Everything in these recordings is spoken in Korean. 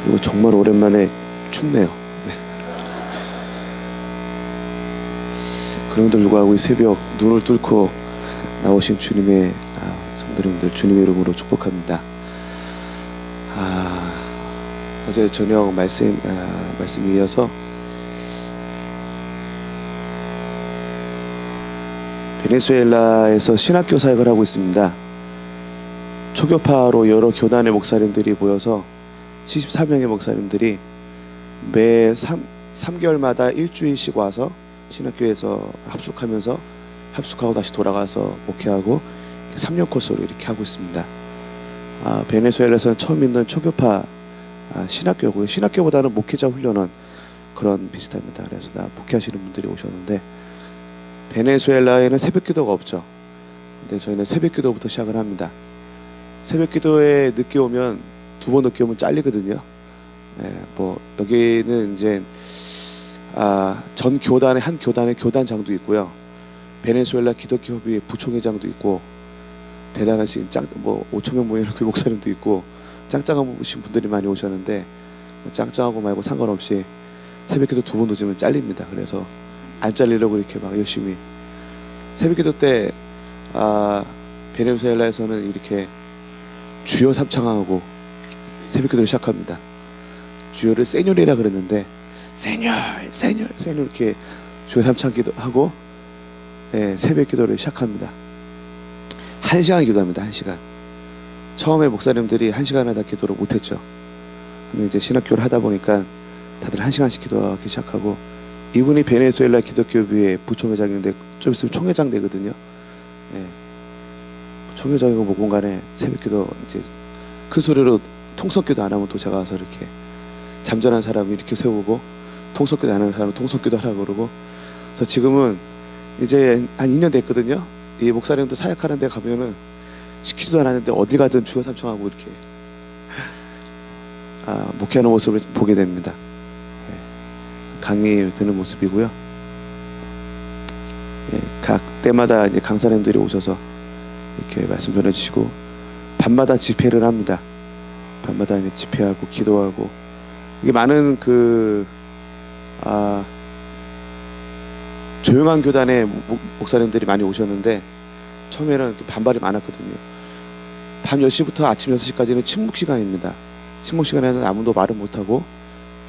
그리고 정말 오랜만에 춥네요. 네. 그럼에도 불구하고 이 새벽 눈을 뚫고 나오신 주님의 성도님들 주님의 이름으로 축복합니다. 어제 저녁 말씀 이어서 베네수엘라에서 신학교 사역을 하고 있습니다. 초교파로 여러 교단의 목사님들이 모여서 74명의 목사님들이 매 3개월마다 일주일씩 와서 신학교에서 합숙하고 다시 돌아가서 목회하고 3년 코스로 이렇게 하고 있습니다. 베네수엘라에서는 처음 있는 초교파 신학교고요. 신학교보다는 목회자 훈련은 그런 비슷합니다. 그래서 목회하시는 분들이 오셨는데 베네수엘라에는 새벽기도가 없죠. 근데 저희는 새벽기도부터 시작을 합니다. 새벽기도에 늦게 오면 2번 늦게 오면 잘리거든요. 여기는 이제 전 교단의 한 교단의 교단장도 있고요. 베네수엘라 기독교 협의회 부총회장도 있고 대단하신 5,000명 모이는 그 목사님도 있고 짱짱하신 분들이 많이 오셨는데 짱짱하고 말고 상관없이 새벽기도 2번 늦으면 잘립니다. 그래서 안 잘리려고 이렇게 막 열심히 새벽기도 때 베네수엘라에서는 이렇게 주여 삼창하고 새벽기도를 시작합니다. 주여를 세뇨리라 그랬는데 세뇨 이렇게 주여 삼창기도 하고 새벽기도를 시작합니다. 1시간 기도합니다. 1시간. 처음에 목사님들이 1시간을 다 기도를 못했죠. 근데 이제 신학교를 하다 보니까 다들 1시간씩 기도하기 시작하고 이분이 베네수엘라 기독교협의회 부총회장인데 좀 있으면 총회장 되거든요. 총회장이고 뭐 공간에 새벽기도 이제 큰 소리로 통성기도 안 하면 또 제가 와서 이렇게 잠자는 사람을 이렇게 세우고 통성기도 안 하는 사람은 통성기도 하라고 그러고 그래서 지금은 이제 한 2년 됐거든요. 이 목사님도 사역하는 데 가면은 시키지도 않았는데 어디 가든 주여 삼창하고 이렇게 목회하는 모습을 보게 됩니다. 강의 드는 모습이고요. 각 때마다 이제 강사님들이 오셔서 이렇게 말씀 전해주시고 밤마다 집회를 합니다. 밤마다 이제 집회하고 기도하고 이게 많은 조용한 교단의 목사님들이 많이 오셨는데 처음에는 이렇게 반발이 많았거든요. 밤 10시부터 아침 6시까지는 침묵 시간입니다. 침묵 시간에는 아무도 말을 못하고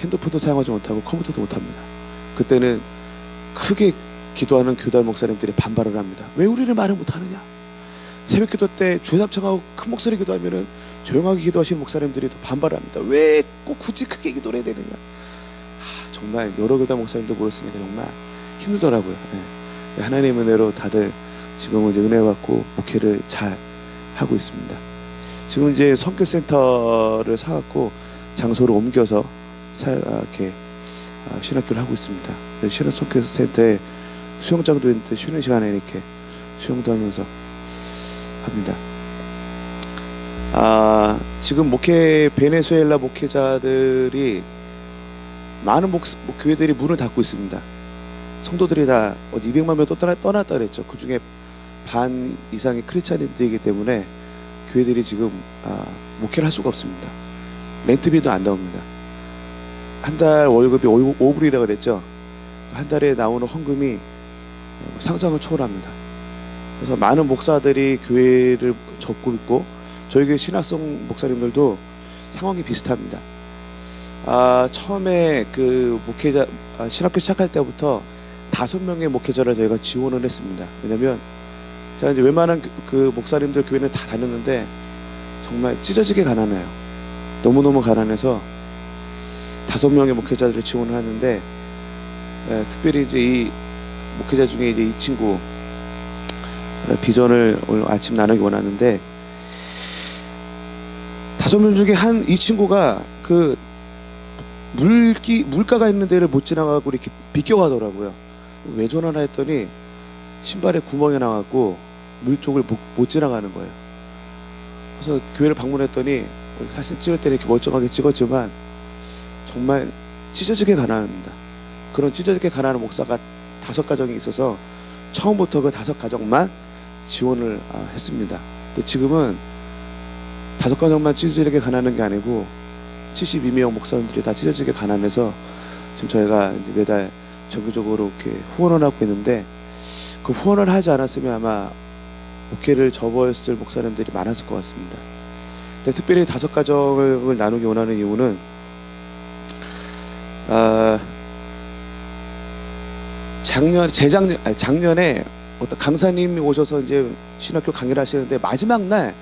핸드폰도 사용하지 못하고 컴퓨터도 못합니다. 그때는 크게 기도하는 교단 목사님들이 반발을 합니다. 왜 우리는 말을 못하느냐? 새벽기도 때 주삼청하고 큰 목소리 기도하면은 조용하게 기도하시는 목사님들이 또 반발합니다. 왜 꼭 굳이 크게 기도를 해야 되느냐? 정말 여러 교단 목사님들 모였으니까 정말 힘들더라고요. 하나님의 은혜로 다들 지금은 이제 은혜 받고 목회를 잘 하고 있습니다. 지금 이제 선교센터를 사갖고 장소를 옮겨서 이렇게 신학교를 하고 있습니다. 신학 선교센터에 수영장도 있는데 쉬는 시간에 이렇게 수영도 하면서 합니다. 지금 베네수엘라 목회자들이 많은 교회들이 문을 닫고 있습니다. 성도들이 다 200만 명 떠났다 그랬죠. 그 중에 반 이상이 크리스찬들이기 때문에 교회들이 지금 목회를 할 수가 없습니다. 렌트비도 안 나옵니다. 한 달 월급이 5불이라 그랬죠. 한 달에 나오는 헌금이 상상을 초월합니다. 그래서 많은 목사들이 교회를 접고 있고 저희 교회 신학성 목사님들도 상황이 비슷합니다. 처음에 그 목회자 신학교 시작할 때부터 5명의 목회자를 저희가 지원을 했습니다. 왜냐면 제가 이제 웬만한 그 목사님들 교회는 다 다녔는데 정말 찢어지게 가난해요. 너무너무 가난해서 5명의 목회자들을 지원을 하는데 특별히 이제 이 목회자 중에 이제 이 친구 비전을 오늘 아침 나누기 원하는데 5명 중에 이 친구가 그 물가가 있는 데를 못 지나가고 이렇게 비껴가더라고요. 왜 저러나 했더니 신발에 구멍이 나갖고 물 쪽을 못 지나가는 거예요. 그래서 교회를 방문했더니 사진 찍을 때는 이렇게 멀쩡하게 찍었지만 정말 찢어지게 가난합니다. 그런 찢어지게 가난한 목사가 5가정이 있어서 처음부터 그 5가정만 지원을 했습니다. 근데 지금은 5가정만 찢어지게 가난한 게 아니고 72명 목사님들이 다 찢어지게 가난해서 지금 저희가 이제 매달 정기적으로 이렇게 후원을 하고 있는데, 그 후원을 하지 않았으면 아마 목회를 접었을 목사님들이 많았을 것 같습니다. 근데 특별히 5가정을 나누기 원하는 이유는 작년에 어떤 강사님이 오셔서 이제 신학교 강의를 하시는데 마지막 날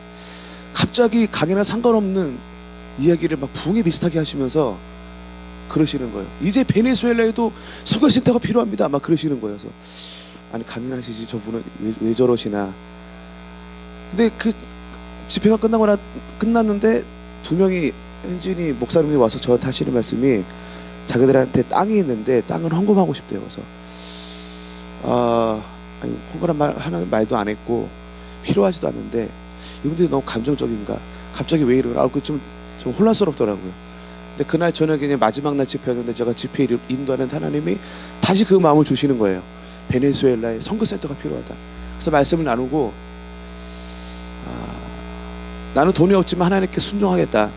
갑자기 강의랑 상관없는 이야기를 막 붕이 비슷하게 하시면서 그러시는 거예요. 이제 베네수엘라에도 선교센터가 필요합니다. 막 그러시는 거예요. 그래서 아니 강인하시지 저분은 왜 저러시나. 근데 그 집회가 끝났는데 2명이 현진이 목사님이 와서 저한테 하시는 말씀이 자기들한테 땅이 있는데 땅을 헌금하고 싶대요. 그래서 아니, 헌금한 말도 안 했고 필요하지도 않는데 이분들이 너무 감정적인가, 갑자기 왜 이러나, 좀 혼란스럽더라고요. 근데 그날 저녁에 그냥 마지막 날 집회였는데 제가 집회를 인도하는 하나님이 다시 그 마음을 주시는 거예요. 베네수엘라에 선교센터가 필요하다. 그래서 말씀을 나누고 나는 돈이 없지만 하나님께 순종하겠다.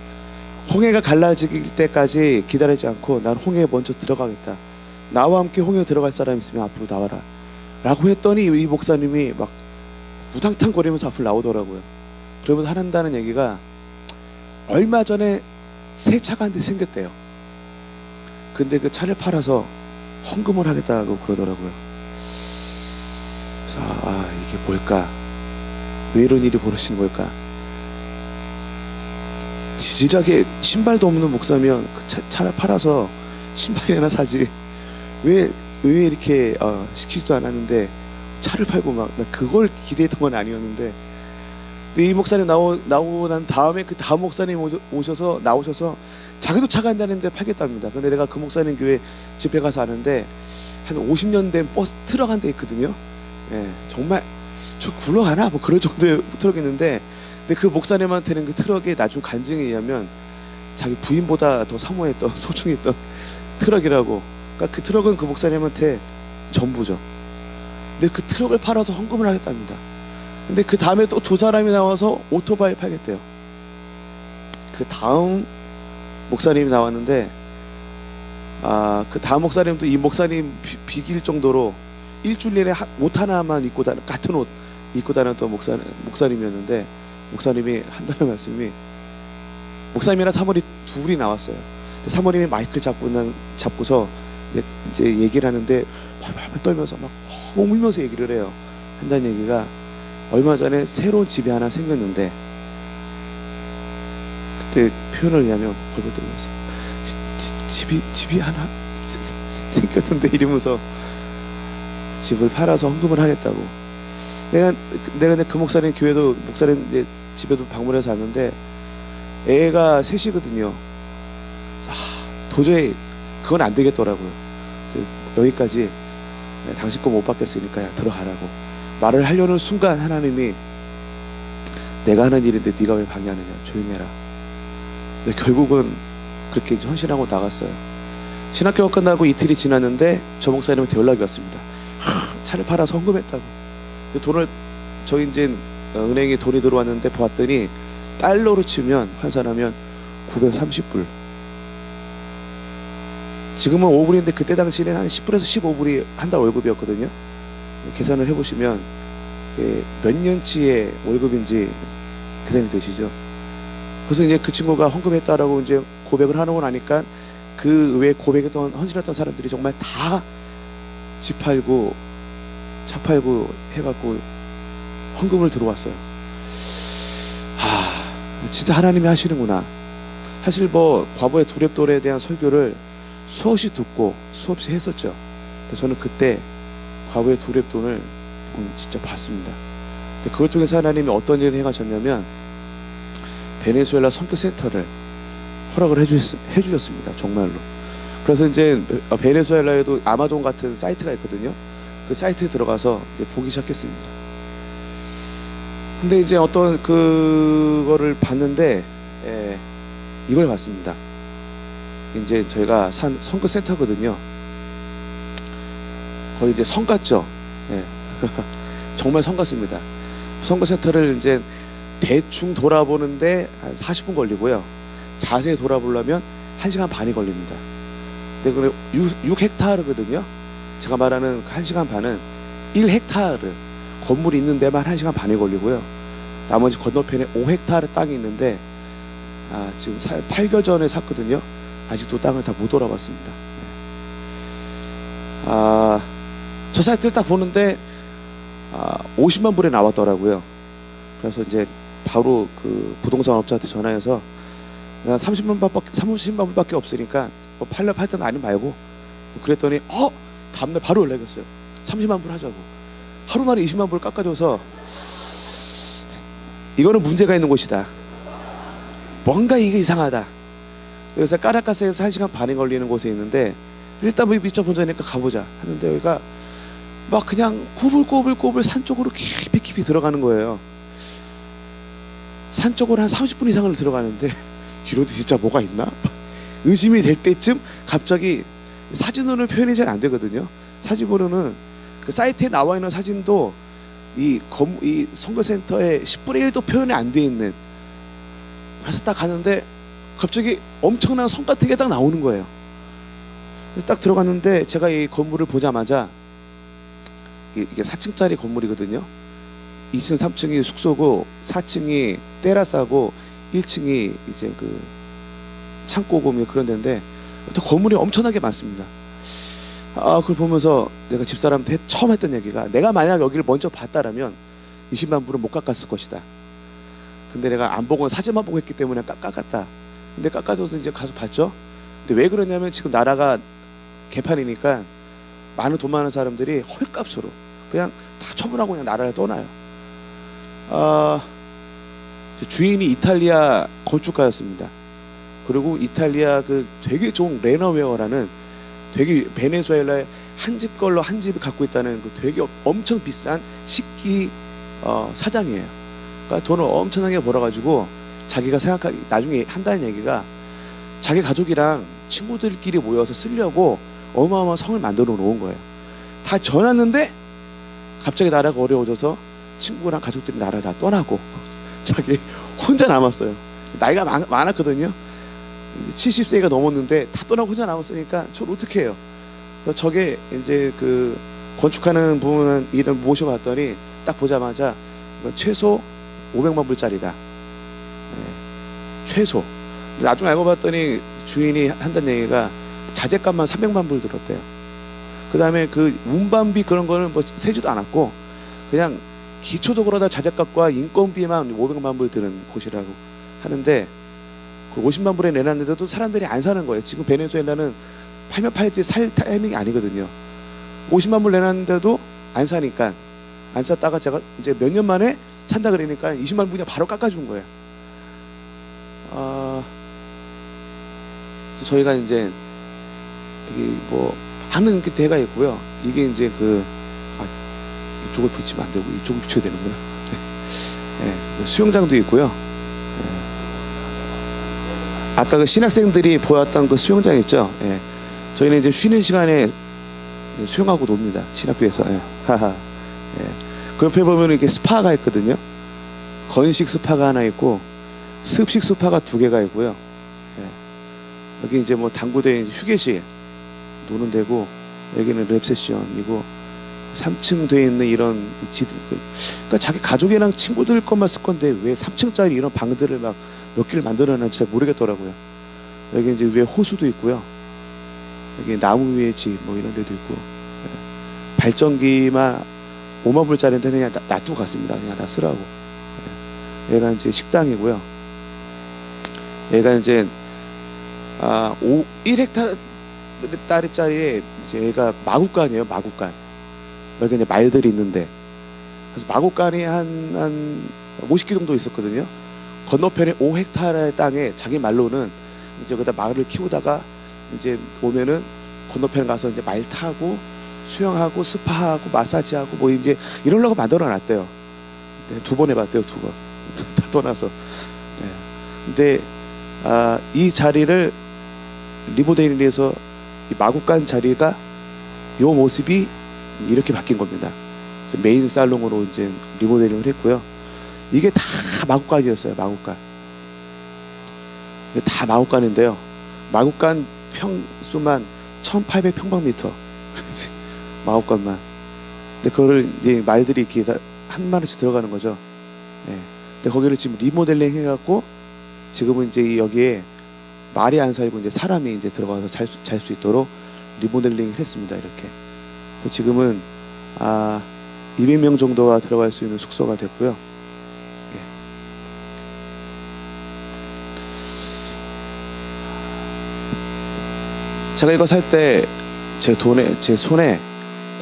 홍해가 갈라질 때까지 기다리지 않고 난 홍해에 먼저 들어가겠다. 나와 함께 홍해에 들어갈 사람 있으면 앞으로 나와라 라고 했더니 이 목사님이 막 우당탕 거리면서 앞으로 나오더라고요. 그러면서 한다는 얘기가 얼마 전에 새 차가 한 대 생겼대요. 근데 그 차를 팔아서 헌금을 하겠다고 그러더라고요. 그래서 이게 뭘까? 왜 이런 일이 벌어지는 걸까? 지질하게 신발도 없는 목사면 그 차를 팔아서 신발이나 사지 왜 이렇게 시키지도 않았는데 차를 팔고 막, 나 그걸 기대했던 건 아니었는데, 근데 이 목사님 나오고 난 다음에 그 다음 목사님 나오셔서 자기도 차가 한다는데 팔겠답니다. 근데 내가 그 목사님 교회 집회 가서 아는데 한 50년 된 버스 트럭 한 대 있거든요. 예, 정말 저 굴러가나 뭐 그럴 정도의 트럭이 있는데, 근데 그 목사님한테는 그 트럭의 나중 간증에 의하면 자기 부인보다 더 사모했던 소중했던 트럭이라고. 그러니까 그 트럭은 그 목사님한테 전부죠. 근데 그 트럭을 팔아서 헌금을 하겠답니다. 근데 그 다음에 또 2사람이 나와서 오토바이를 팔겠대요. 그 다음 목사님이 나왔는데 그 다음 목사님도 이 목사님 비길 정도로 일주일 내내 옷 하나만 입고 같은 옷 입고 다녔던 목사님이었는데, 목사님이 한다는 말씀이, 목사님이랑 사모님 둘이 나왔어요. 근데 사모님이 마이크를 잡고서 이제 얘기를 하는데 팔팔 떨면서 막 울면서 얘기를 해요. 한다는 얘기가, 얼마 전에 새로운 집이 하나 생겼는데, 그때 표현을 하면 벌벌 떨면서 집이 하나 생겼는데 이러면서 집을 팔아서 헌금을 하겠다고. 내가 그 목사님 교회도 목사님 집에도 방문해서 왔는데 애가 셋이거든요. 도저히 그건 안 되겠더라고요. 여기까지 당신 거 못 받겠으니까 들어가라고 말을 하려는 순간 하나님이, 내가 하는 일인데 네가 왜 방해하느냐, 조용해라. 근데 결국은 그렇게 이제 헌신하고 나갔어요. 신학교가 끝나고 이틀이 지났는데 저 목사님한테 연락이 왔습니다. 차를 팔아서 헌금했다고. 돈을 저희 이제 은행에 돈이 들어왔는데 봤더니 달러로 치면 환산하면 930불. 지금은 5불인데 그때 당시에는 한 10불에서 15불이 한 달 월급이었거든요. 계산을 해보시면 몇 년치의 월급인지 계산이 되시죠. 그래서 이제 그 친구가 헌금했다라고 이제 고백을 하는 거 나니까 그 외에 고백했던 헌신했던 사람들이 정말 다 집 팔고 차 팔고 해갖고 헌금을 들어왔어요. 진짜 하나님이 하시는구나. 사실 뭐 과거의 두렙돌에 대한 설교를 수없이 듣고 수없이 했었죠. 근데 저는 그때 과거의 두렙돈을 진짜 봤습니다. 근데 그걸 통해서 하나님이 어떤 일을 행하셨냐면 베네수엘라 선교센터를 허락을 해주셨습니다. 정말로. 그래서 이제 베네수엘라에도 아마존 같은 사이트가 있거든요. 그 사이트에 들어가서 이제 보기 시작했습니다. 근데 이제 어떤 그거를 봤는데 이걸 봤습니다. 이제 저희가 산 선교센터거든요. 거의 이제 성 같죠. 정말 성 같습니다. 선교센터를 이제 대충 돌아보는데 한 40분 걸리고요. 자세히 돌아보려면 1시간 반이 걸립니다. 근데 그래 6헥타르거든요. 제가 말하는 1시간 반은 1헥타르 건물이 있는 데만 1시간 반이 걸리고요. 나머지 건너편에 5헥타르 땅이 있는데 지금 8개월 전에 샀거든요. 아직도 땅을 다 못 돌아봤습니다. 저 사이트를 딱 보는데 50만 불에 나왔더라고요. 그래서 이제 바로 그 부동산 업자한테 전화해서 30만 불밖에 없으니까 뭐 팔려 팔든 아니면 말고 그랬더니 다음날 바로 연락이 왔어요. 30만 불 하자고. 하루 만에 20만 불 깎아줘서 이거는 문제가 있는 곳이다. 뭔가 이게 이상하다. 그래서 까라카스에서 1시간 반이 걸리는 곳에 있는데 일단 뭐 미쳐보자니까 가보자 하는데 여기가 막 그냥 꼬불꼬불 산 쪽으로 깊이 들어가는 거예요. 산 쪽으로 한 30분 이상을 들어가는데 이런데 진짜 뭐가 있나? 의심이 될 때쯤 갑자기 사진으로는 표현이 잘 안 되거든요. 사진으로는 그 사이트에 나와 있는 사진도 이 선거센터에 10분의 1도 표현이 안 돼 있는. 그래서 딱 가는데 갑자기 엄청난 성 같은 게 딱 나오는 거예요. 딱 들어갔는데 제가 이 건물을 보자마자 이게 4층짜리 건물이거든요. 2층, 3층이 숙소고 4층이 테라스하고 1층이 이제 그 창고고 그런 데인데 또 건물이 엄청나게 많습니다. 그걸 보면서 내가 집사람한테 처음 했던 얘기가 내가 만약 여기를 먼저 봤다라면 20만 불은 못 깎았을 것이다. 근데 내가 안 보고 사진만 보고 했기 때문에 깎았다. 근데 깎아줘서 이제 가서 봤죠. 근데 왜 그러냐면 지금 나라가 개판이니까 돈 많은 사람들이 헐값으로 그냥 다 처분하고 그냥 나라를 떠나요. 주인이 이탈리아 건축가였습니다. 그리고 이탈리아 그 되게 좋은 레너웨어라는 되게 베네수엘라의 한 집 걸로 한 집을 갖고 있다는 그 되게 엄청 비싼 식기 사장이에요. 그러니까 돈을 엄청나게 벌어가지고 자기가 생각하기 나중에 한다는 얘기가 자기 가족이랑 친구들끼리 모여서 쓰려고 어마어마한 성을 만들어 놓은 거예요. 다 지어놨는데 갑자기 나라가 어려워져서 친구랑 가족들이 나라를 다 떠나고 자기 혼자 남았어요. 나이가 많았거든요. 이제 70세가 넘었는데 다 떠나고 혼자 남았으니까 저를 어떻게 해요? 그래서 저게 이제 그 건축하는 분은 이름 모셔봤더니 딱 보자마자 최소 500만 불짜리다. 최소. 나중에 알고 봤더니 주인이 한다는 얘기가 자재값만 300만 불 들었대요. 그 다음에 그 운반비 그런 거는 뭐 세지도 않았고 그냥 기초적으로 다 자재값과 인건비만 500만 불 드는 곳이라고 하는데 그 50만 불에 내놨는데도 사람들이 안 사는 거예요. 지금 베네수엘라는 팔면 팔지 살 타이밍이 아니거든요. 50만 불 내놨는데도 안 사니까 안 샀다가 제가 이제 몇 년 만에 산다 그러니까 20만 불 그냥 바로 깎아준 거예요. 저희가 이제 여기 뭐 하는 그 데가 있고요. 이게 이제 이쪽을 붙이면 안 되고 이쪽을 붙여야 되는구나. 네, 수영장도 있고요. 아까 그 신학생들이 보았던 그 수영장 있죠. 저희는 이제 쉬는 시간에 수영하고 놉니다. 신학교에서. 그 옆에 보면 이렇게 스파가 있거든요. 건식 스파가 하나 있고 습식 스파가 2개가 있고요. 여기 이제 뭐 당구대 휴게실 노는 데고 여기는 랩세션이고 3층 돼 있는 이런 집. 그러니까 자기 가족이랑 친구들 것만 쓸 건데 왜 3층짜리 이런 방들을 막 몇 개를 만들어놨는지 잘 모르겠더라고요. 여기 이제 위에 호수도 있고요. 여기 나무 위에 집 뭐 이런 데도 있고 발전기만 5만 불짜리인데 그냥 놔두고 갔습니다. 그냥 다 쓰라고. 얘가 이제 식당이고요. 얘가 이제 1헥타르짜리에 이제 얘가 마구간이에요. 마구간. 여기 이제 말들이 있는데 그래서 마구간이 한 50개 정도 있었거든요. 건너편에 5헥타르의 땅에 자기 말로는 이제 거기다 말을 키우다가 이제 오면은 건너편 가서 이제 말 타고 수영하고 스파하고 마사지하고 뭐 이제 이러려고 만들어 놨대요. 네, 2번 해봤대요. 2번 다 떠나서. 네. 근데 이 자리를 리모델링해서 이 마구간 자리가 이 모습이 이렇게 바뀐 겁니다. 그래서 메인 살롱으로 이제 리모델링을 했고요. 이게 다 마구간이었어요. 마구간. 다 마곡간인데요. 마곡간 평수만 1,800평방미터. 마곡간만. 근데 그거를 이제 말들이 이렇게 다 한 마리씩 들어가는 거죠. 예. 근데 거기를 지금 리모델링 해갖고 지금은 이제 여기에 말이 안 살고 이제 사람이 이제 들어가서 잘 수 있도록 리모델링을 했습니다. 이렇게. 그래서 지금은 200명 정도가 들어갈 수 있는 숙소가 됐고요. 예. 제가 이거 살 때 제 손에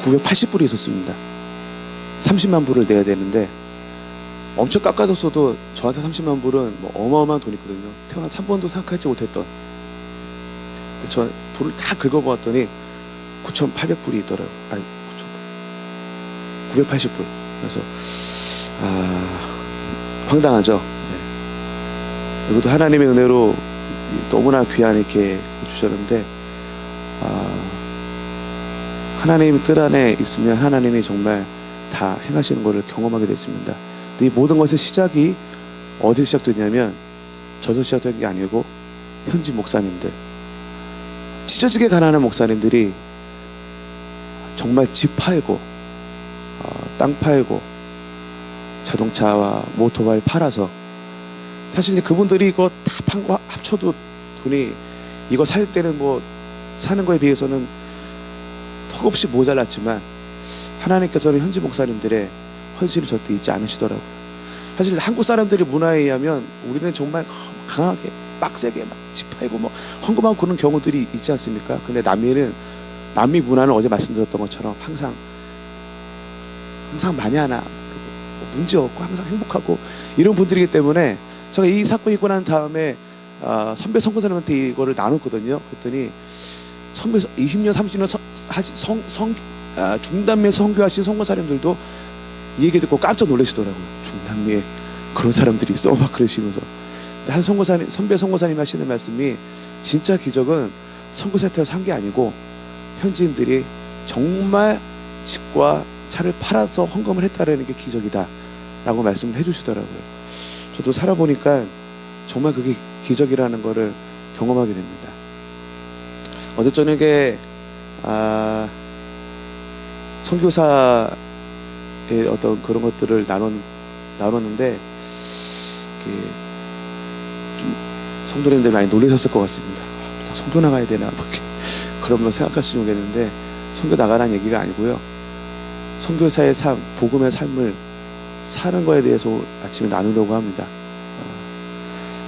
980불이 있었습니다. 30만 불을 내야 되는데 엄청 깎아줬어도 저한테 30만 불은 뭐 어마어마한 돈이거든요. 태어나서 한 번도 생각하지 못했던. 근데 저 돈을 다 긁어모았더니 9,800불이 있더라고요. 아니 980불. 그래서 황당하죠. 네. 이것도 하나님의 은혜로 너무나 귀한 이렇게 주셨는데 하나님 뜻 안에 있으면 하나님이 정말 다 행하시는 것을 경험하게 됐습니다. 근데 이 모든 것의 시작이 어디서 시작됐냐면 저서 시작된 게 아니고 현지 목사님들, 찢어지게 가난한 목사님들이 정말 집 팔고 땅 팔고 자동차와 모토바이 팔아서, 사실 이제 그분들이 이거 다 판 거 합쳐도 돈이 이거 살 때는 뭐 사는 거에 비해서는 턱없이 모자랐지만 하나님께서는 현지 목사님들의 헌신을 절대 잊지 않으시더라고요. 사실 한국 사람들의 문화에 의하면 우리는 정말 강하게 빡세게 막 집 팔고 뭐 헌금하고 그런 경우들이 있지 않습니까? 근데 남미 문화는 어제 말씀드렸던 것처럼 항상 많이 하나 문제 없고 항상 행복하고 이런 분들이기 때문에 제가 이 사건이 있고 난 다음에 선배 선교사님한테 이거를 나눴거든요. 그랬더니 선배 20년 30년 중남미에 선교하신 선교사님들도 이 얘기 듣고 깜짝 놀라시더라고요. 중남미에 그런 사람들이 있어 막 그러시면서. 근데 한 선배 선교사님 하시는 말씀이, 진짜 기적은 선교센터에서 한 게 아니고 현지인들이 정말 집과 차를 팔아서 헌금을 했다는 게 기적이다 라고 말씀을 해주시더라고요. 저도 살아보니까 정말 그게 기적이라는 거를 경험하게 됩니다. 어제 저녁에 선교사의 어떤 그런 것들을 나눴는데 좀 성도님들 많이 놀라셨을 것 같습니다. 다 선교 나가야 되나 뭐 이렇게 그러면 생각하시지 모르겠는데, 선교 나가라는 얘기가 아니고요. 선교사의 삶, 복음의 삶을 사는 거에 대해서 아침에 나누려고 합니다.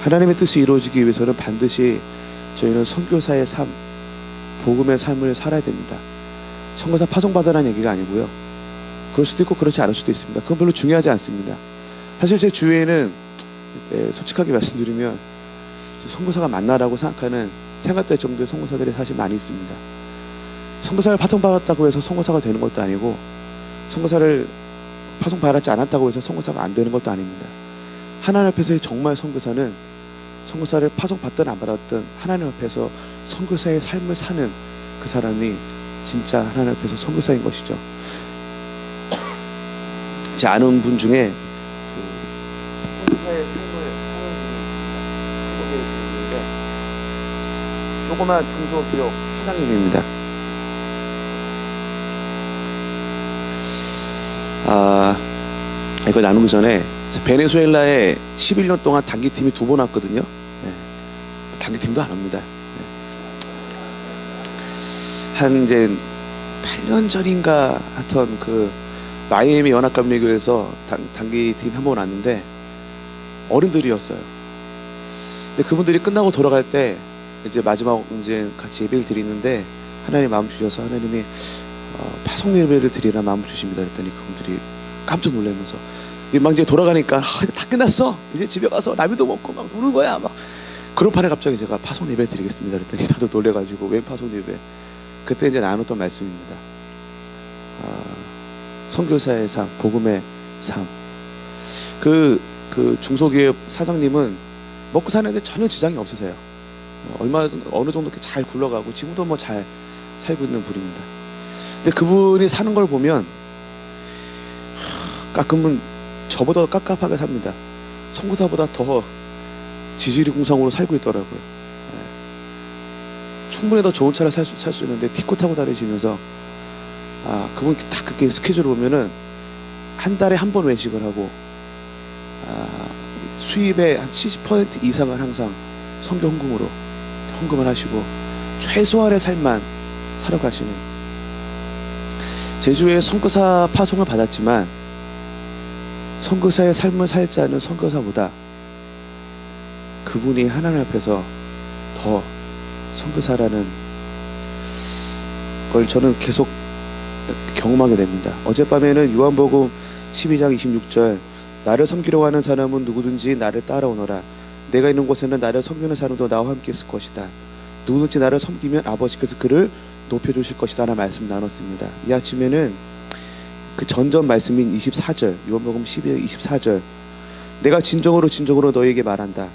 하나님의 뜻이 이루어지기 위해서는 반드시 저희는 선교사의 삶, 복음의 삶을 살아야 됩니다. 선교사 파송받으라는 얘기가 아니고요. 그럴 수도 있고 그렇지 않을 수도 있습니다. 그건 별로 중요하지 않습니다. 사실 제 주위에는 솔직하게 말씀드리면 선교사가 맞나라고 생각될 정도의 선교사들이 사실 많이 있습니다. 선교사를 파송받았다고 해서 선교사가 되는 것도 아니고, 선교사를 파송받지 않았다고 해서 선교사가 안 되는 것도 아닙니다. 하나님 앞에서의 정말 선교사는 선교사를 파송받든 안 받았든 하나님 앞에서 선교사의 삶을 사는 그 사람이 진짜 하나님 앞에서 선교사인 것이죠. 제 아는 분 중에 선교사의 삶을 사는 분이 한국에 있는데 조그만 중소기업 사장님입니다. 이거 나누기 전에 베네수엘라에 11년 동안 단기팀이 2번 왔거든요. 네. 단기팀도 안 옵니다. 네. 한 이제 8년 전인가 하여튼 그 마이애미 연합감리교에서 단기팀 한 번 왔는데 어른들이었어요. 근데 그분들이 끝나고 돌아갈 때 이제 마지막 이제 같이 예배를 드리는데 하나님 마음 주셔서 하나님이 파송 예배를 드리라 마음 주십니다. 그랬더니 그분들이 깜짝 놀라면서 막 이제 돌아가니까 다 끝났어. 이제 집에 가서 라면도 먹고 막 노는 거야. 막 그런 판에 갑자기 제가 파송 예배 드리겠습니다. 그랬더니 다들 놀래가지고 왜 파송 예배? 그때 이제 나눴던 말씀입니다. 선교사의 삶, 복음의 삶. 그 중소기업 사장님은 먹고 사는데 전혀 지장이 없으세요. 어느 정도 이렇게 잘 굴러가고 지금도 뭐 잘 살고 있는 분입니다. 근데 그분이 사는 걸 보면 가끔은 저보다 깝깝하게 삽니다. 선교사보다 더 지지리궁상으로 살고 있더라고요. 충분히 더 좋은 차를 살 수 있는데 티코 타고 다니시면서 그분 딱 그렇게 스케줄 보면은 한 달에 한 번 외식을 하고 수입의 한 70% 이상을 항상 선교 헌금으로 헌금을 하시고 최소한의 삶만 살아가시는, 제주에 선교사 파송을 받았지만 선교사의 삶을 살지 않은 선교사보다 그분이 하나님 앞에서 더 선교사라는 걸 저는 계속 경험하게 됩니다. 어젯밤에는 요한복음 12장 26절, 나를 섬기려고 하는 사람은 누구든지 나를 따라오너라. 내가 있는 곳에는 나를 섬기는 사람도 나와 함께 있을 것이다. 누구든지 나를 섬기면 아버지께서 그를 높여주실 것이다 라는 말씀 나눴습니다. 이 아침에는 그 전전 말씀인 24절, 요한복음 12장 24절, 내가 진정으로 너희에게 말한다.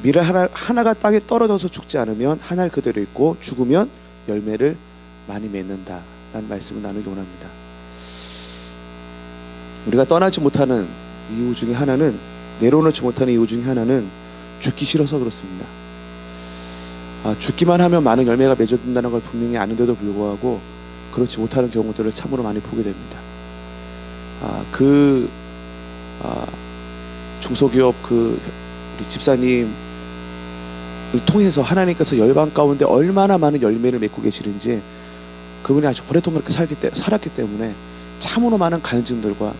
밀 하나가 땅에 떨어져서 죽지 않으면 한 알 그대로 있고 죽으면 열매를 많이 맺는다 라는 말씀을 나누기 원합니다. 우리가 떠나지 못하는 이유 중에 하나는, 내려놓지 못하는 이유 중에 하나는 죽기 싫어서 그렇습니다. 죽기만 하면 많은 열매가 맺어진다는 걸 분명히 아는데도 불구하고 그렇지 못하는 경우들을 참으로 많이 보게 됩니다. 중소기업 우리 집사님을 통해서 하나님께서 열방 가운데 얼마나 많은 열매를 맺고 계시는지, 그분이 아주 오랫동안 그렇게 살았기 때문에 참으로 많은 간증들과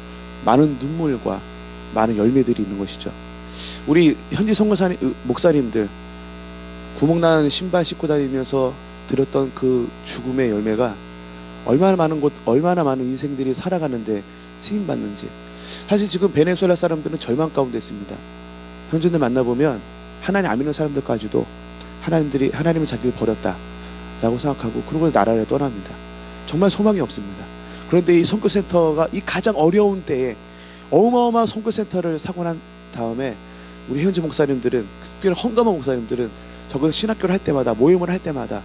많은 눈물과 많은 열매들이 있는 것이죠. 우리 현지 선교사님, 목사님들 구멍난 신발 신고 다니면서 들었던 그 죽음의 열매가 얼마나 많은 인생들이 살아가는데 쓰임 받는지. 사실 지금 베네수엘라 사람들은 절망 가운데 있습니다. 현지인들 만나보면 하나님 안 믿는 사람들까지도 하나님은 자기를 버렸다라고 생각하고 그러고 나라를 떠납니다. 정말 소망이 없습니다. 그런데 이 선교센터가 이 가장 어려운 때에 어마어마한 선교센터를 사고 난 다음에 우리 현지 목사님들은, 특별히 헌감한 목사님들은 저기서 신학교를 할 때마다, 모임을 할 때마다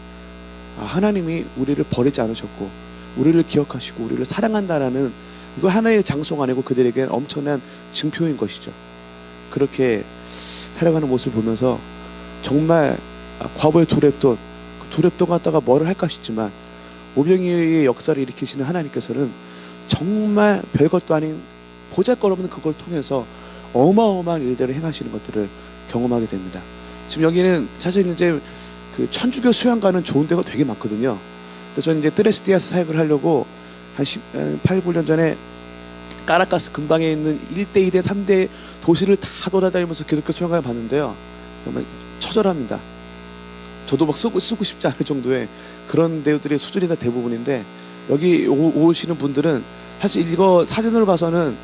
하나님이 우리를 버리지 않으셨고 우리를 기억하시고 우리를 사랑한다라는, 이거 하나의 장소가 아니고 그들에게는 엄청난 증표인 것이죠. 그렇게 살아가는 모습을 보면서 정말 과거의 두렙돈 갖다가 뭐를 할까 싶지만 오병이어의 역사를 일으키시는 하나님께서는 정말 별것도 아닌 보잘것없는 그걸 통해서 어마어마한 일들을 행하시는 것들을 경험하게 됩니다. 지금 여기는 사실 이제 그 천주교 수양가는 좋은 데가 되게 많거든요. 근데 저는 이제 트레스디아스 사역을 하려고 한 8, 9년 전에 까라카스 근방에 있는 1대, 2대, 3대 도시를 다 돌아다니면서 기독교 수양가를 봤는데요. 정말 처절합니다. 저도 막 쓰고 싶지 않을 정도의 그런 데들의 수준이 다 대부분인데, 여기 오시는 분들은 사실 이거 사진으로 봐서는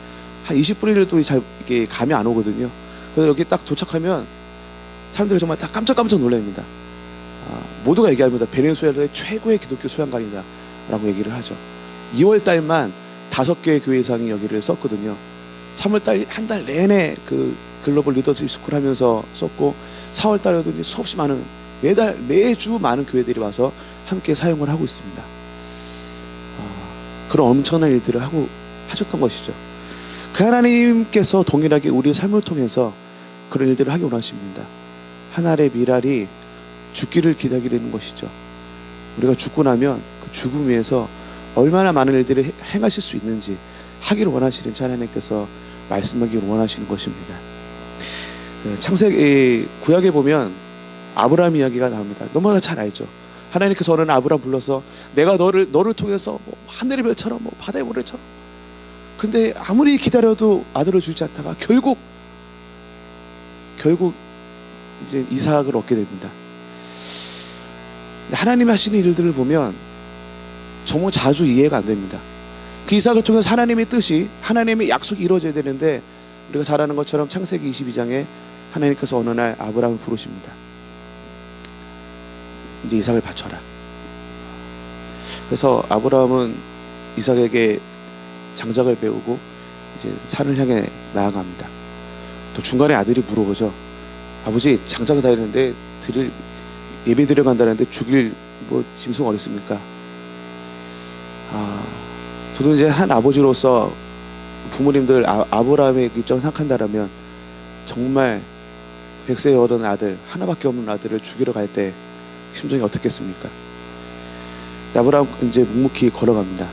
한 20분의 1도 잘 이렇게 감이 안 오거든요. 그래서 여기 딱 도착하면 사람들이 정말 다 깜짝 놀랍니다. 모두가 얘기합니다. 베네수엘라의 최고의 기독교 수양관이다 라고 얘기를 하죠. 2월 달만 5개의 교회 이상이 여기를 썼거든요. 3월 달 한 달 내내 그 글로벌 리더십 스쿨 하면서 썼고, 4월 달에도 이제 수없이 많은, 매주 많은 교회들이 와서 함께 사용을 하고 있습니다. 그런 엄청난 일들을 하셨던 것이죠. 그 하나님께서 동일하게 우리의 삶을 통해서 그런 일들을 하기 원하십니다. 한 알의 밀알이 죽기를 기다리는 것이죠. 우리가 죽고 나면 그 죽음 위에서 얼마나 많은 일들을 행하실 수 있는지 하기를 원하시는 하나님께서 말씀하기를 원하시는 것입니다. 창세기 구약에 보면 아브라함 이야기가 나옵니다. 너무나 잘 알죠. 하나님께서 어느 날 아브라함 불러서 내가 너를 통해서 뭐 하늘의 별처럼 뭐 바다의 모래처럼, 근데 아무리 기다려도 아들을 주지 않다가 결국 이제 이삭을 얻게 됩니다. 하나님이 하시는 일들을 보면 정말 자주 이해가 안 됩니다. 그 이삭을 통해서 하나님의 뜻이, 하나님의 약속이 이루어져야 되는데, 우리가 잘 아는 것처럼 창세기 22장에 하나님께서 어느 날 아브라함을 부르십니다. 이제 이삭을 바쳐라. 그래서 아브라함은 이삭에게 장작을 배우고 이제 산을 향해 나아갑니다. 또 중간에 아들이 물어보죠. 아버지, 장작을 다 했는데 예배 드려 간다는데 죽일 뭐 짐승 어디 있습니까? 저도 이제 한 아버지로서 부모님들 아브라함의 입장을 생각한다라면 정말 100세에 얻은 아들, 하나밖에 없는 아들을 죽이러 갈 때 심정이 어떻겠습니까? 아브라함 이제 묵묵히 걸어갑니다.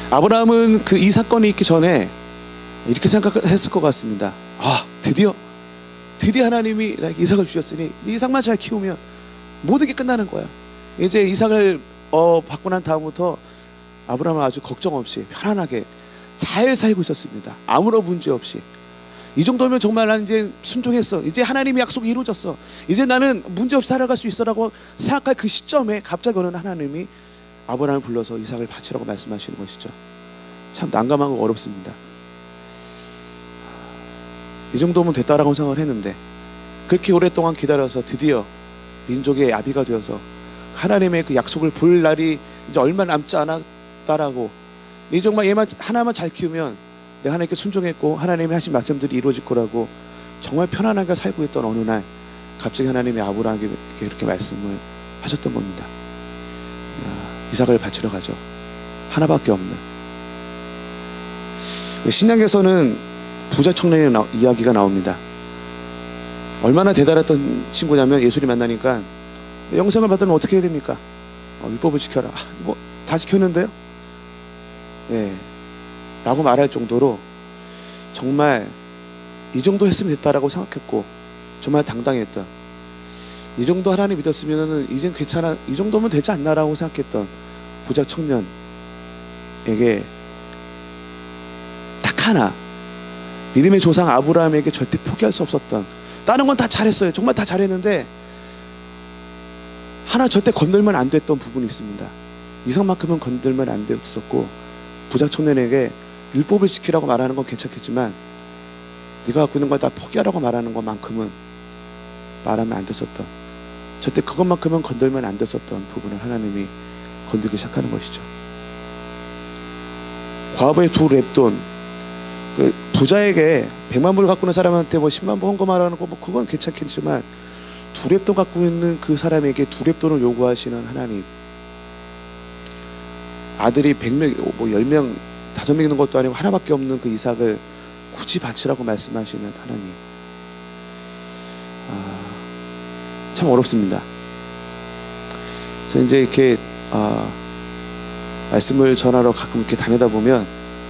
아브라함은 그 이 사건이 있기 전에 이렇게 생각했을 것 같습니다. 아, 드디어 하나님이 나에게 이삭을 주셨으니 이삭만 잘 키우면 모든 게 끝나는 거야. 이제 이삭을 받고 난 다음부터 아브라함은 아주 걱정 없이 편안하게 잘 살고 있었습니다. 아무런 문제 없이. 이 정도면 정말 난 이제 순종했어. 이제 하나님의 약속이 이루어졌어. 이제 나는 문제없이 살아갈 수 있어라고 생각할 그 시점에 갑자기 어느 하나님이 아브라함을 불러서 이삭을 바치라고 말씀하시는 것이죠. 참 난감하고 어렵습니다. 이 정도면 됐다라고 생각을 했는데 그렇게 오랫동안 기다려서 드디어 민족의 아비가 되어서 하나님의 그 약속을 볼 날이 이제 얼마 남지 않았다라고, 이 정말 얘만 하나만 잘 키우면 내가 하나님께 순종했고 하나님이 하신 말씀들이 이루어질 거라고 정말 편안하게 살고 있던 어느 날 갑자기 하나님이 아브라함에게 이렇게 말씀을 하셨던 겁니다. 이삭을 바치러 가죠. 하나밖에 없는. 신약에서는 부자 청년의 이야기가 나옵니다. 얼마나 대단했던 친구냐면 예수님 만나니까 영생을 받으면 어떻게 해야 됩니까? 율법을 지켜라. 뭐 다 지켰는데요? 예, 라고 말할 정도로 정말 이 정도 했으면 됐다라고 생각했고 정말 당당했던, 이 정도 하나님 믿었으면 이젠 괜찮아, 이 정도면 되지 않나라고 생각했던 부자 청년에게 딱 하나, 믿음의 조상 아브라함에게 절대 포기할 수 없었던, 다른 건 다 잘했어요. 정말 다 잘했는데 하나 절대 건들면 안 됐던 부분이 있습니다. 이삭만큼은 건들면 안 됐었고, 부자 청년에게 율법을 지키라고 말하는 건 괜찮겠지만 네가 갖고 있는 걸 다 포기하라고 말하는 것만큼은 말하면 안 됐었던, 절대 그것만큼은 건들면 안 됐었던 부분을 하나님이 건들기 시작하는 것이죠. 과부의 두 랩돈, 그 부자에게 100만 불 갖고 있는 사람한테 뭐 10만 불 헌금하라는 거 뭐 그건 괜찮겠지만 두 랩돈 갖고 있는 그 사람에게 두 랩돈을 요구하시는 하나님, 아들이 100명 뭐 10명 5명 있는 것도 아니고 하나밖에 없는 그 이삭을 굳이 바치라고 말씀하시는 하나님, 참 어렵습니다. 그래서 이제 이렇게 말씀을 전하러 가끔 이렇게 다니다 보면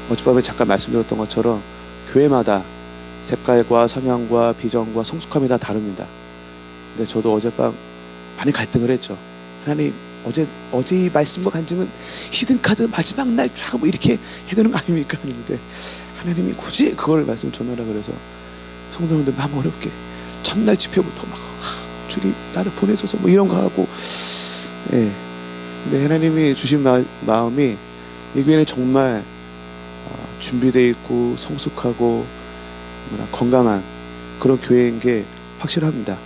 어젯밤에 잠깐 말씀드렸던 것처럼 교회마다 색깔과 성향과 비전과 성숙함이 다 다릅니다. 근데 저도 어젯밤 많이 갈등을 했죠. 하나님, 어제 이 말씀과 간증은 히든카드 마지막 날 쫙 뭐 이렇게 해야 되는 거 아닙니까? 하는데 하나님이 굳이 그걸 말씀 전하라 그래서 성도님들 마음 어렵게 첫날 집회부터 막 주님 나를 보내소서 뭐 이런 거 하고, 예. 근데 하나님이 주신 마음이 이 교회는 정말 준비되어 있고 성숙하고 건강한 그런 교회인 게 확실합니다.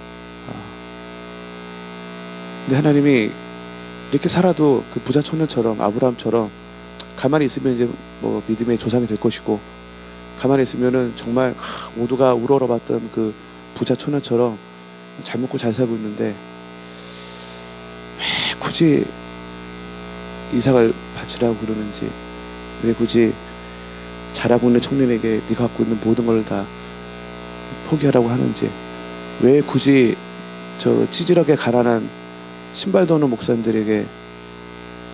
근데 하나님이 이렇게 살아도 그 부자 청년처럼 아브라함처럼 가만히 있으면 이제 뭐 믿음의 조상이 될 것이고, 가만히 있으면은 정말 모두가 우러러봤던 그 부자 청년처럼 잘 먹고 잘 살고 있는데 왜 굳이 이삭을 바치라고 그러는지, 왜 굳이 잘하고 있는 청년에게 네가 갖고 있는 모든 걸 다 포기하라고 하는지, 왜 굳이 저 찌질하게 가난한 신발도 없는 목사님들에게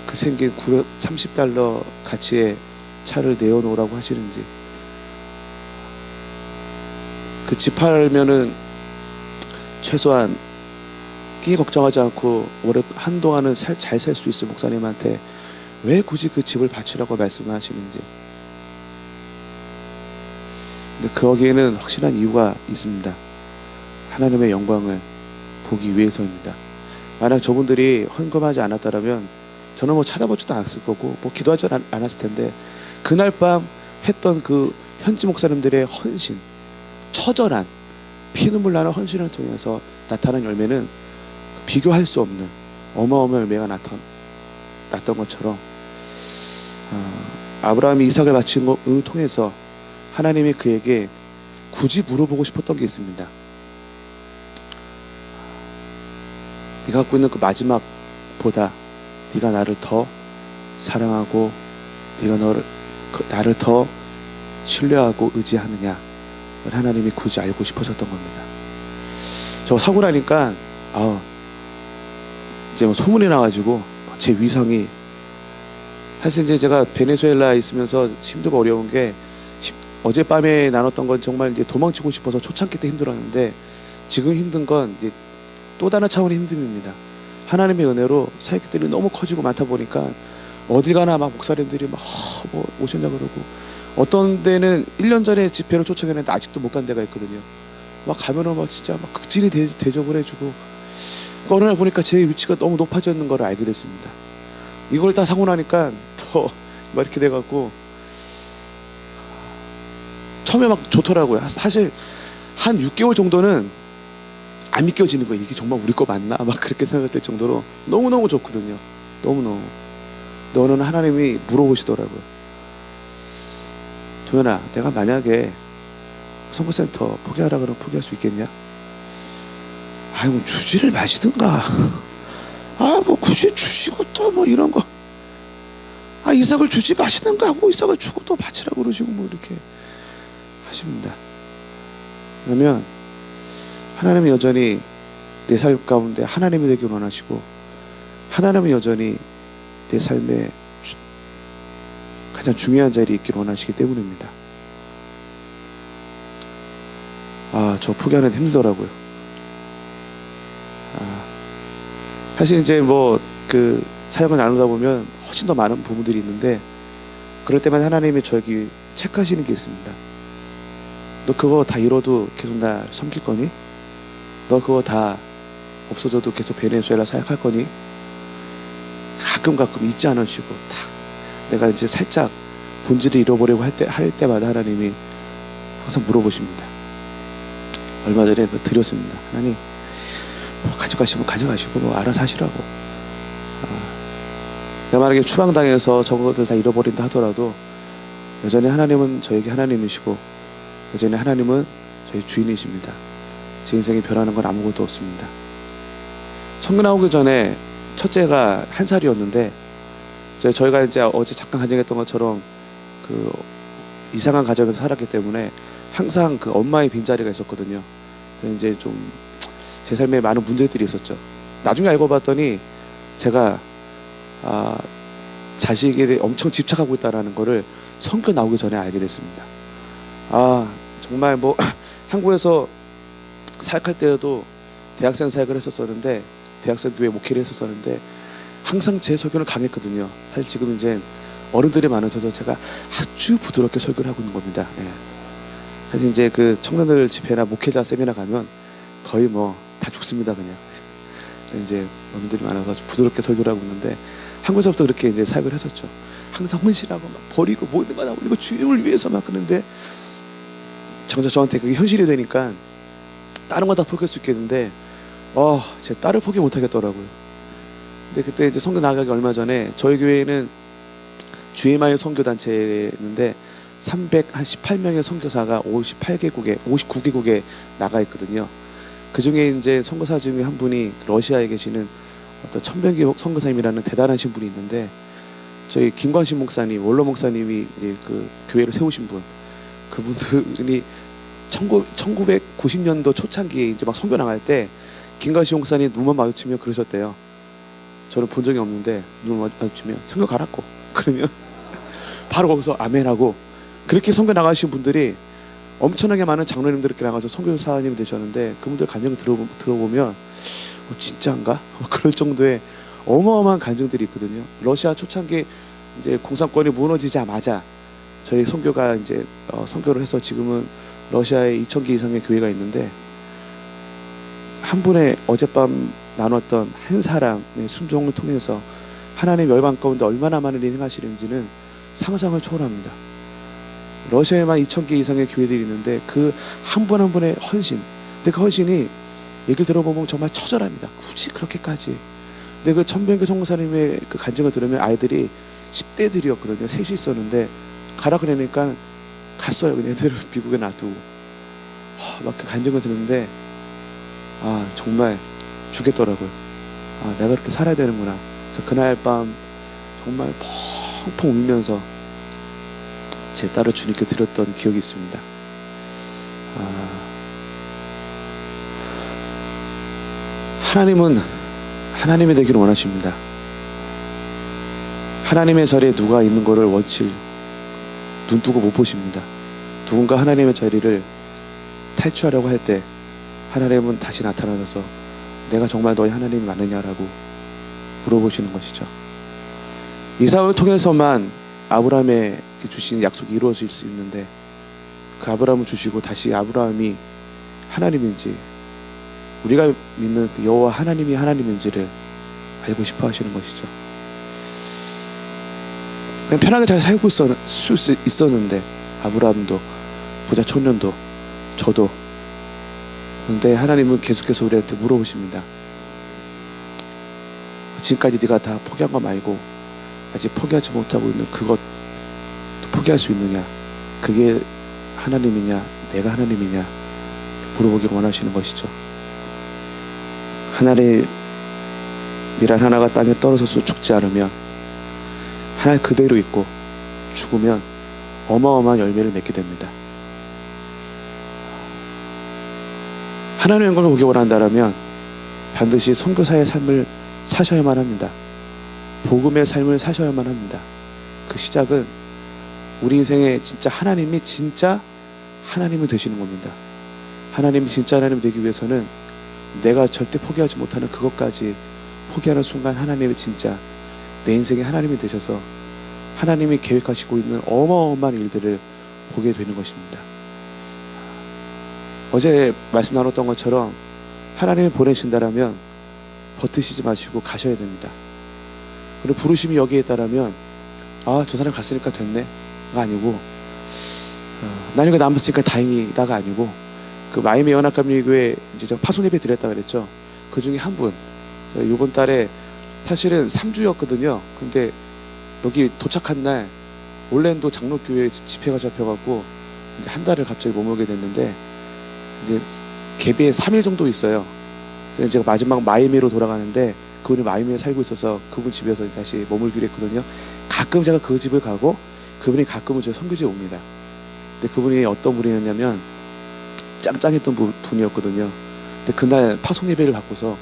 그 생긴 930달러 가치의 차를 내어놓으라고 하시는지, 그 집 팔면은 최소한 끼 걱정하지 않고 오래 한동안은 잘 살 수 있을 목사님한테 왜 굳이 그 집을 바치라고 말씀하시는지, 근데 거기에는 확실한 이유가 있습니다. 하나님의 영광을 보기 위해서입니다. 만약 저분들이 헌금하지 않았다면 저는 뭐 찾아보지도 않았을 거고 뭐 기도하지 않았을 텐데, 그날 밤 했던 그 현지 목사님들의 헌신, 처절한 피눈물 나는 헌신을 통해서 나타난 열매는 비교할 수 없는 어마어마한 열매가 났던 것처럼 아브라함이 이삭을 바친 것을 통해서 하나님이 그에게 굳이 물어보고 싶었던 게 있습니다. 네가 갖고 있는 그 마지막보다 네가 나를 더 사랑하고 네가 나를 더 신뢰하고 의지하느냐 하나님이 굳이 알고 싶으셨던 겁니다. 저 사고 나니까 이제 뭐 소문이 나가지고 제 위상이, 사실 이제 제가 베네수엘라에 있으면서 힘들고 어려운 게 어젯밤에 나눴던 건 정말 이제 도망치고 싶어서 초창기 때 힘들었는데, 지금 힘든 건 이제 또 다른 차원의 힘듦입니다. 하나님의 은혜로 사역들이 너무 커지고 많다 보니까 어딜 가나 막 목사님들이 막 뭐 오셨냐 그러고, 어떤 데는 1년 전에 집회를 초청했는데 아직도 못 간 데가 있거든요. 막 가면은 막 진짜 막 극진히 대접을 해주고, 어느 날 보니까 제 위치가 너무 높아져 있는 걸 알게 됐습니다. 이걸 다 사고 나니까 더 막 이렇게 돼갖고, 처음에 막 좋더라고요. 사실 한 6개월 정도는 안 믿겨지는 거예요. 이게 정말 우리 거 맞나? 막 그렇게 생각될 정도로 너무너무 좋거든요. 너무너무. 너는 하나님이 물어보시더라고요. 도현아, 내가 만약에 선거센터 포기하라 그러면 포기할 수 있겠냐? 아이고, 주지를 마시든가. 뭐 굳이 주시고 또 뭐 이런 거. 이삭을 주지 마시든가. 뭐 이삭을 주고 또 바치라고 그러시고 뭐 이렇게 하십니다. 왜냐면 하나님은 여전히 내 삶 가운데 하나님이 되길 원하시고, 하나님은 여전히 내 삶에 가장 중요한 자리에 있길 원하시기 때문입니다. 저 포기하는 데 힘들더라고요. 사실 이제 뭐 그 사역을 나누다 보면 훨씬 더 많은 부분들이 있는데, 그럴 때만 하나님이 저에게 체크하시는 게 있습니다. 너 그거 다 잃어도 계속 날 섬길 거니? 너 그거 다 없어져도 계속 베네수엘라 사역할 거니? 가끔 잊지 않으시고, 딱 내가 이제 살짝 본질을 잃어버리고 할 때마다 하나님이 항상 물어보십니다. 얼마 전에 드렸습니다. 하나님, 뭐 가져가시면 가져가시고 뭐 알아서 하시라고. 내가 만약에 추방당해서 저런 것들 다 잃어버린다 하더라도 여전히 하나님은 저에게 하나님이시고, 여전히 하나님은 저희 주인이십니다. 제 인생에 변하는 건 아무것도 없습니다. 선교 나오기 전에 첫째가 1살이었는데, 저희가 이제 어제 잠깐 가정했던 것처럼 그 이상한 가정에서 살았기 때문에 항상 그 엄마의 빈자리가 있었거든요. 그래서 이제 좀 제 삶에 많은 문제들이 있었죠. 나중에 알고 봤더니 제가 자식에 대해 엄청 집착하고 있다는 거를 선교 나오기 전에 알게 됐습니다. 정말 뭐 한국에서 사역할 때에도 대학생 사역을 했었었는데, 대학생 교회 목회를 했었었는데 항상 제 설교는 강했거든요. 사실 지금 이제 어른들이 많아져서 제가 아주 부드럽게 설교를 하고 있는 겁니다. 사실 이제 그 청년들 집회나 목회자 세미나 가면 거의 뭐 다 죽습니다, 그냥. 이제 어른들이 많아서 아주 부드럽게 설교를 하고 있는데, 한국에서부터 그렇게 이제 사역을 했었죠. 항상 헌신하고 막 버리고 모든 거 다 올리고 주님을 위해서 막. 그런데 정작 저한테 그게 현실이 되니까 다른 거 다 포기할 수 있겠는데 제 딸을 포기 못 하겠더라고요. 근데 그때 이제 선교 나가기 얼마 전에, 저희 교회는 주의마을 선교단체였는데 318명의 선교사가 59개국에 나가 있거든요. 그 중에 이제 선교사 중에 한 분이 러시아에 계시는 어떤 천병기 선교사님이라는 대단하신 분이 있는데, 저희 김광신 목사님, 원로 목사님이 이제 그 교회를 세우신 분, 그분들이 1990년도 초창기에 이제 막 선교 나갈 때 김광신 목사님 눈만 마주치면 그러셨대요. 저는 본 적이 없는데 눈을 마주치면 선교 가라고 그러면 바로 거기서 아멘하고, 그렇게 선교 나가신 분들이 엄청나게 많은 장로님들 이렇게 나가서 선교사님이 되셨는데, 그분들 간증을 들어보면 진짜인가? 그럴 정도의 어마어마한 간증들이 있거든요. 러시아 초창기 이제 공산권이 무너지자마자 저희 선교가 이제 선교를 해서 지금은 러시아에 2,000개 이상의 교회가 있는데, 한 분의 어젯밤 나눴던 한 사람의 순종을 통해서 하나님의 열방 가운데 얼마나 많은 일을 행하시는지는 상상을 초월합니다. 러시아에만 2,000개 이상의 교회들이 있는데 그 한 분 한 분의 헌신, 근데 그 헌신이 얘기를 들어보면 정말 처절합니다. 굳이 그렇게까지. 근데 그 천병교 선교사님의 그 간증을 들으면 아이들이 10대들이었거든요. 셋이 있었는데 가라 그러니까 갔어요. 그냥 애들을 미국에 놔두고. 막 그 간증을 듣는데 정말 죽겠더라고요. 내가 그렇게 살아야 되는구나. 그래서 그날 밤 정말 펑펑 울면서 제 딸을 주님께 드렸던 기억이 있습니다. 하나님은 하나님이 되기를 원하십니다. 하나님의 자리에 누가 있는 것을 원치 눈뜨고 못 보십니다. 누군가 하나님의 자리를 탈취하려고 할 때 하나님은 다시 나타나셔서 내가 정말 너희 하나님이 맞느냐라고 물어보시는 것이죠. 이삭을 통해서만 아브라함에게 주신 약속이 이루어질 수 있는데, 그 아브라함을 주시고 다시 아브라함이 하나님인지, 우리가 믿는 그 여호와 하나님이 하나님인지를 알고 싶어 하시는 것이죠. 그냥 편하게 잘 살고 있었는데, 아브라함도 부자 청년도 저도. 그런데 하나님은 계속해서 우리한테 물어보십니다. 지금까지 네가 다 포기한 거 말고 아직 포기하지 못하고 있는 그것 포기할 수 있느냐? 그게 하나님이냐 내가 하나님이냐 물어보기 원하시는 것이죠. 하나님이란 하나가 땅에 떨어져서 죽지 않으면, 하나 그대로 있고 죽으면 어마어마한 열매를 맺게 됩니다. 하나님의 영광을 보기 원한다면 반드시 선교사의 삶을 사셔야만 합니다. 복음의 삶을 사셔야만 합니다. 그 시작은 우리 인생에 진짜 하나님이 진짜 하나님이 되시는 겁니다. 하나님이 진짜 하나님이 되기 위해서는 내가 절대 포기하지 못하는 그것까지 포기하는 순간 하나님이 진짜 내 인생에 하나님이 되셔서 하나님이 계획하시고 있는 어마어마한 일들을 보게 되는 것입니다. 어제 말씀 나눴던 것처럼 하나님이 보내신다라면 버티시지 마시고 가셔야 됩니다. 그리고 부르심이 여기에 있다라면 저 사람 갔으니까 됐네가 아니고 나는 이거 남았으니까 다행이다가 아니고, 그 마이미 연합감리교회 이제 제가 파송 예배 드렸다 그랬죠. 그 중에 한 분, 이번 달에 사실은 3주였거든요. 근데 여기 도착한 날 올랜도 장로교회 집회가 잡혀갖고 이제 한 달을 갑자기 머물게 됐는데, 이제 개비에 3일 정도 있어요. 제가 마지막 마이미로 돌아가는데 그분이 마이미에 살고 있어서 그분 집에서 다시 머물기로 했거든요. 가끔 제가 그 집을 가고 그분이 가끔은 저 선교지에 옵니다. 근데 그분이 어떤 분이었냐면 짱짱했던 분이었거든요. 근데 그날 파송 예배를 받고서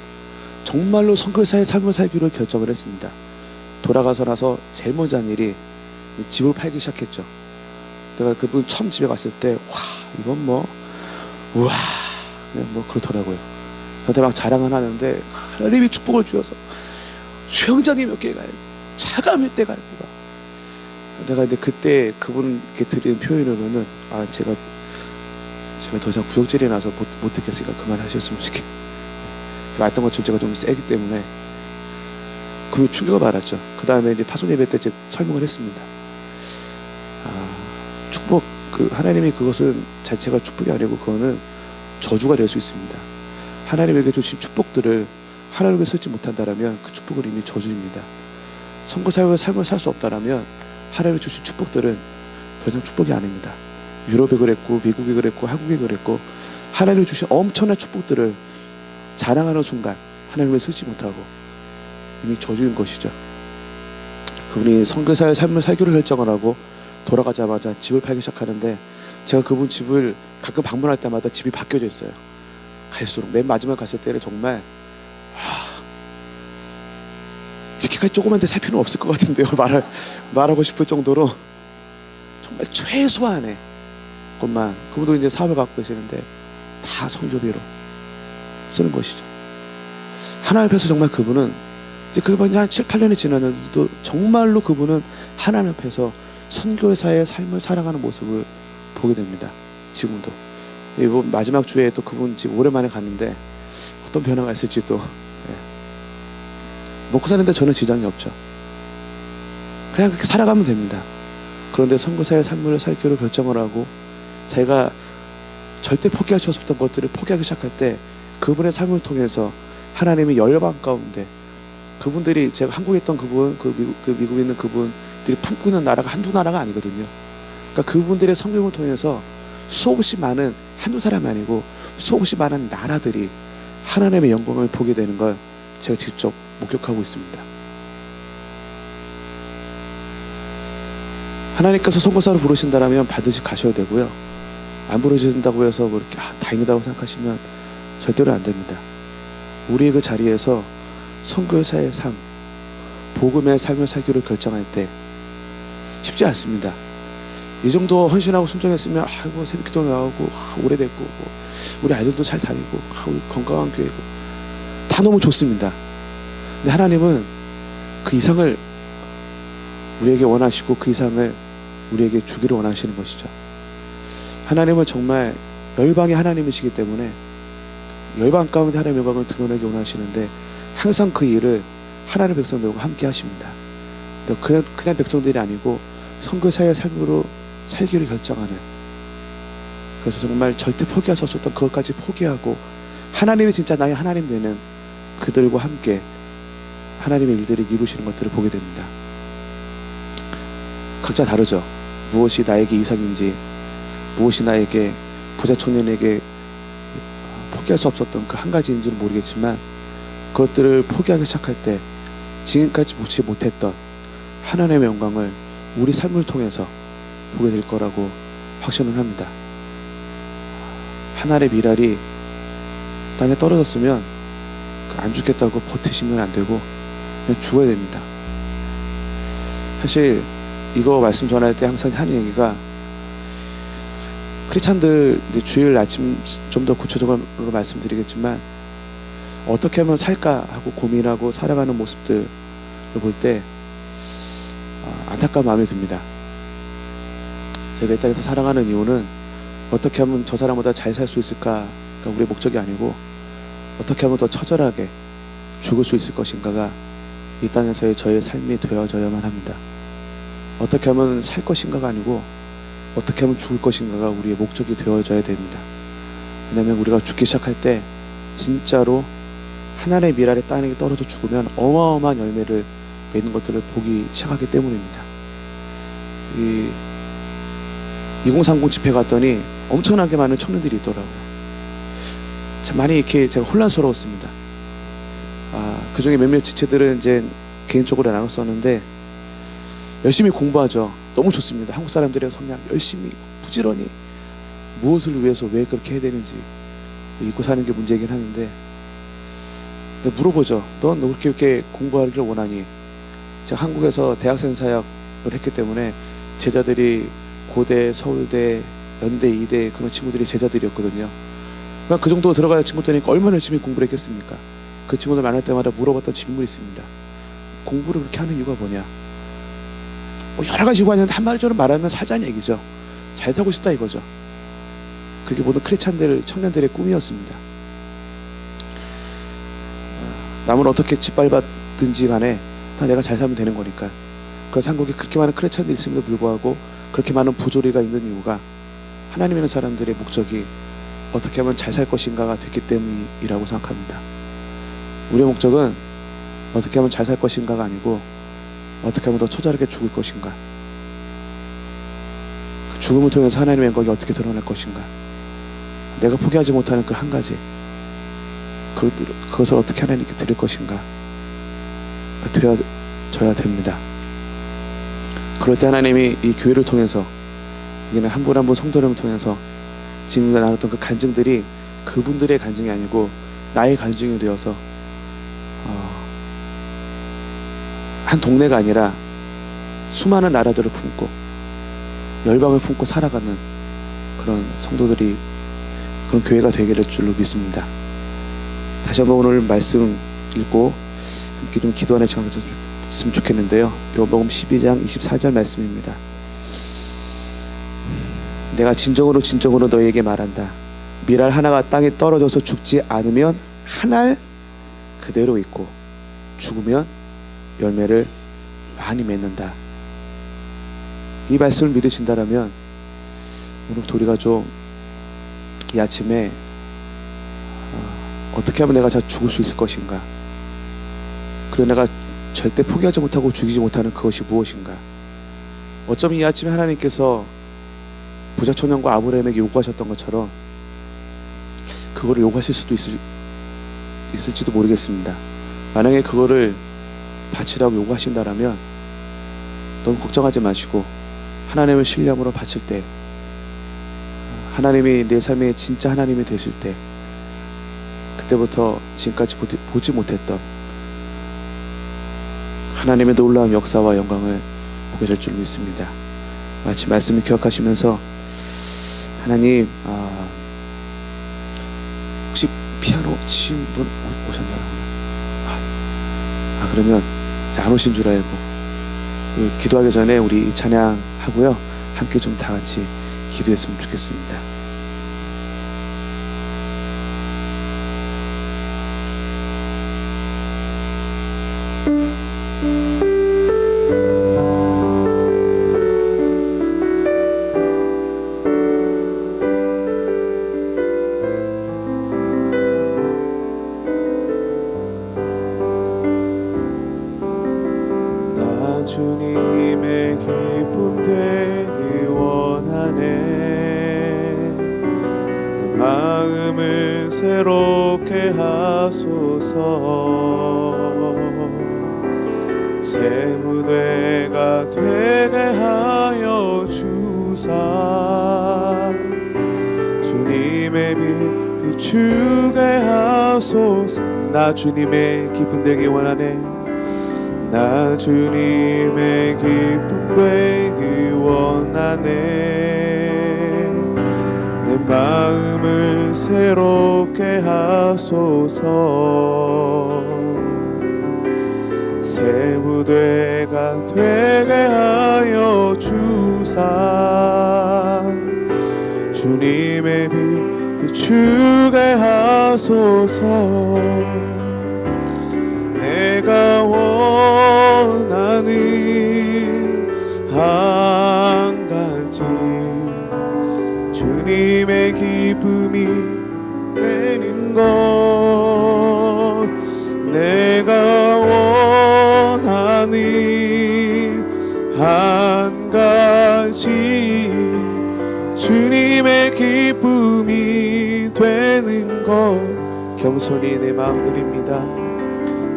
정말로 선교사의 삶을 살기로 결정을 했습니다. 돌아가서 나서 제일 먼저 한 일이 집을 팔기 시작했죠. 내가 그분 처음 집에 갔을 때 와 이건 뭐 우와 그냥 뭐 그렇더라고요. 저한테 막 자랑을 하는데 하나님이 축복을 주셔서 수영장이 몇 개가 있고 차가 몇 대가 있고, 내가 근데 그때 그분께 드린 표현으로는 제가 더 이상 구역질이 나서 못 듣겠으니까 그만하셨으면 좋겠어요. 제가 알던 것처럼 제가 좀 세기 때문에 그분이 충격을 받았죠. 그 다음에 이제 파송 예배 때 제가 설명을 했습니다. 축복, 하나님이 그것은 자체가 축복이 아니고 그거는 저주가 될 수 있습니다. 하나님에게 주신 축복들을 하나님을 쓰지 못한다라면 그 축복은 이미 저주입니다. 선교사의 삶을 살 수 없다라면 하나님이 주신 축복들은 더 이상 축복이 아닙니다. 유럽이 그랬고 미국이 그랬고 한국이 그랬고, 하나님이 주신 엄청난 축복들을 자랑하는 순간 하나님을 쓰지 못하고 이미 저주인 것이죠. 그분이 선교사의 삶을 살기로 결정을 하고 돌아가자마자 집을 팔기 시작하는데, 제가 그분 집을 가끔 방문할 때마다 집이 바뀌어져 있어요. 갈수록 맨 마지막 갔을 때는 정말 이렇게까지 조그만 데 살 필요는 없을 것 같은데요. 말하고 싶을 정도로 정말 최소한의 것만, 그분도 이제 사업을 갖고 계시는데 다 선교비로 쓰는 것이죠. 하나님 앞에서 정말 그분은 이제 그분이 한 7, 8년이 지났는데도 정말로 그분은 하나님 앞에서 선교사의 삶을 살아가는 모습을 보게 됩니다. 지금도 이번 마지막 주에 또 그분 집 오랜만에 갔는데 어떤 변화가 있을지 또 먹고 사는데 저는 지장이 없죠. 그냥 그렇게 살아가면 됩니다. 그런데 선교사의 삶을 살기로 결정을 하고 자기가 절대 포기할 수 없었던 것들을 포기하기 시작할 때 그분의 삶을 통해서 하나님이 열방 가운데 그분들이, 제가 한국에 있던 그분, 미국에 있는 그분들이 품고 있는 나라가 한두 나라가 아니거든요. 그러니까 그분들의 성경을 통해서 수없이 많은, 한두 사람이 아니고 수없이 많은 나라들이 하나님의 영광을 보게 되는 걸 제가 직접 목격하고 있습니다. 하나님께서 선교사로 부르신다라면 반드시 가셔야 되고요. 안 부러진다고 해서 뭐 이렇게 다행이다고 생각하시면 절대로 안 됩니다. 우리의 그 자리에서 선교사의 삶, 복음의 삶을 살기로 결정할 때 쉽지 않습니다. 이 정도 헌신하고 순종했으면 아이고 새벽기도 나오고 오래됐고 우리 아이들도 잘 다니고 우리 건강한 교회고 다 너무 좋습니다. 근데 하나님은 그 이상을 우리에게 원하시고 그 이상을 우리에게 주기를 원하시는 것이죠. 하나님은 정말 열방의 하나님이시기 때문에 열방 가운데 하나님의 영광을 드러내기 원하시는데 항상 그 일을 하나님의 백성들과 함께 하십니다. 그냥 백성들이 아니고 선교사의 삶으로 살기를 결정하는, 그래서 정말 절대 포기할 수 없었던 그것까지 포기하고 하나님이 진짜 나의 하나님 되는 그들과 함께 하나님의 일들을 이루시는 것들을 보게 됩니다. 각자 다르죠. 무엇이 나에게 이상인지, 무엇이 나에게 부자 청년에게 포기할 수 없었던 그 한 가지인지는 모르겠지만 그것들을 포기하기 시작할 때 지금까지 보지 못했던 하나님의 영광을 우리 삶을 통해서 보게 될 거라고 확신을 합니다. 하늘의 미랄이 땅에 떨어졌으면 안 죽겠다고 버티시면 안 되고 그냥 죽어야 됩니다. 사실 이거 말씀 전할 때 항상 하는 얘기가, 크리스찬들 주일 아침 좀 더 구체적으로 말씀드리겠지만 어떻게 하면 살까 하고 고민하고 살아가는 모습들을 볼 때 안타까운 마음이 듭니다. 제가 이 땅에서 살아가는 이유는 어떻게 하면 저 사람보다 잘 살 수 있을까가 우리의 목적이 아니고 어떻게 하면 더 처절하게 죽을 수 있을 것인가가 이 땅에서의 저의 삶이 되어져야만 합니다. 어떻게 하면 살 것인가가 아니고 어떻게 하면 죽을 것인가가 우리의 목적이 되어져야 됩니다. 왜냐하면 우리가 죽기 시작할 때 진짜로 하늘의 미랄이 땅에 떨어져 죽으면 어마어마한 열매를 맺는 것들을 보기 시작하기 때문입니다. 2030 집회 갔더니 엄청나게 많은 청년들이 있더라고요. 참 많이 이렇게 제가 혼란스러웠습니다. 그 중에 몇몇 지체들은 이제 개인적으로 나눴었는데 열심히 공부하죠. 너무 좋습니다. 한국 사람들의 성향, 열심히 부지런히 무엇을 위해서 왜 그렇게 해야 되는지 잊고 사는 게 문제이긴 하는데, 물어보죠. 넌 그렇게 공부하기를 원하니? 제가 한국에서 대학생 사역을 했기 때문에 제자들이 고대, 서울대, 연대, 이대 그런 친구들이 제자들이었거든요. 그러니까 그 정도 들어갈 친구들이니까 얼마나 열심히 공부를 했겠습니까? 그 친구들 만날 때마다 물어봤던 질문이 있습니다. 공부를 그렇게 하는 이유가 뭐냐? 여러 가지 이유가 있는데 한 마디로 말하면 살자는 얘기죠. 잘 살고 싶다 이거죠. 그게 모든 크리스찬들, 청년들의 꿈이었습니다. 남을 어떻게 짓밟았든지 간에 다 내가 잘 살면 되는 거니까. 그래서 한국에 그렇게 많은 크리스찬들이 있음에도 불구하고 그렇게 많은 부조리가 있는 이유가 하나님 있는 사람들의 목적이 어떻게 하면 잘 살 것인가가 됐기 때문이라고 생각합니다. 우리의 목적은 어떻게 하면 잘 살 것인가가 아니고 어떻게 하면 더 처절하게 죽을 것인가, 그 죽음을 통해서 하나님의 영광이 어떻게 드러날 것인가, 내가 포기하지 못하는 그 한 가지, 그것을 어떻게 하나님께 드릴 것인가 되어져야 됩니다. 그럴 때 하나님이 이 교회를 통해서, 여기는 한 분 한 분 성도를 통해서 지금 나눴던 그 간증들이 그분들의 간증이 아니고 나의 간증이 되어서 한 동네가 아니라 수많은 나라들을 품고 열방을 품고 살아가는 그런 성도들이, 그런 교회가 되게 될 줄로 믿습니다. 다시 한번 오늘 말씀 읽고 함께 좀 기도하는 시간 가졌으면 좋겠는데요. 요한복음 12장 24절 말씀입니다. 내가 진정으로 진정으로 너희에게 말한다. 밀알 하나가 땅에 떨어져서 죽지 않으면 한 알 그대로 있고 죽으면 열매를 많이 맺는다. 이 말씀을 믿으신다라면 오늘 우리가 좀 이 아침에 어떻게 하면 내가 잘 죽을 수 있을 것인가, 그리고 내가 절대 포기하지 못하고 죽이지 못하는 그것이 무엇인가. 어쩌면 이 아침에 하나님께서 부자 청년과 아브라함에게 요구하셨던 것처럼 그거를 요구하실 수도 있을지도 모르겠습니다. 만약에 그거를 바치라고 요구하신다라면 너무 걱정하지 마시고 하나님을 신뢰함으로 바칠 때 하나님이 내 삶의 진짜 하나님이 되실 때, 그때부터 지금까지 보지 못했던 하나님의 놀라운 역사와 영광을 보게 될 줄 믿습니다. 마치 말씀을 기억하시면서 하나님, 혹시 피아노 치신 분 오셨나요? 그러면 안 오신 줄 알고, 기도하기 전에 우리 찬양하고요, 함께 좀 다 같이 기도했으면 좋겠습니다. 주님의 기쁨 되기 원하네. 내 마음을 새롭게 하소서. 새 무대가 되게 하여 주사. 주님의 빛 비추게 하소서. 나 주님의 기쁨 되기 원하네. 나 주님의 기쁨 되기 원하네. 내 마음을 새롭게 하소서. 새 무대가 되게 하여 주사. 주님의 빛 비추게 하소서. 내가 원하는 한 가지, 주님의 기쁨이 되는 것. 내가 원하는 한 가지, 주님의 기쁨이 되는 것. 겸손히 내 마음 드립니다.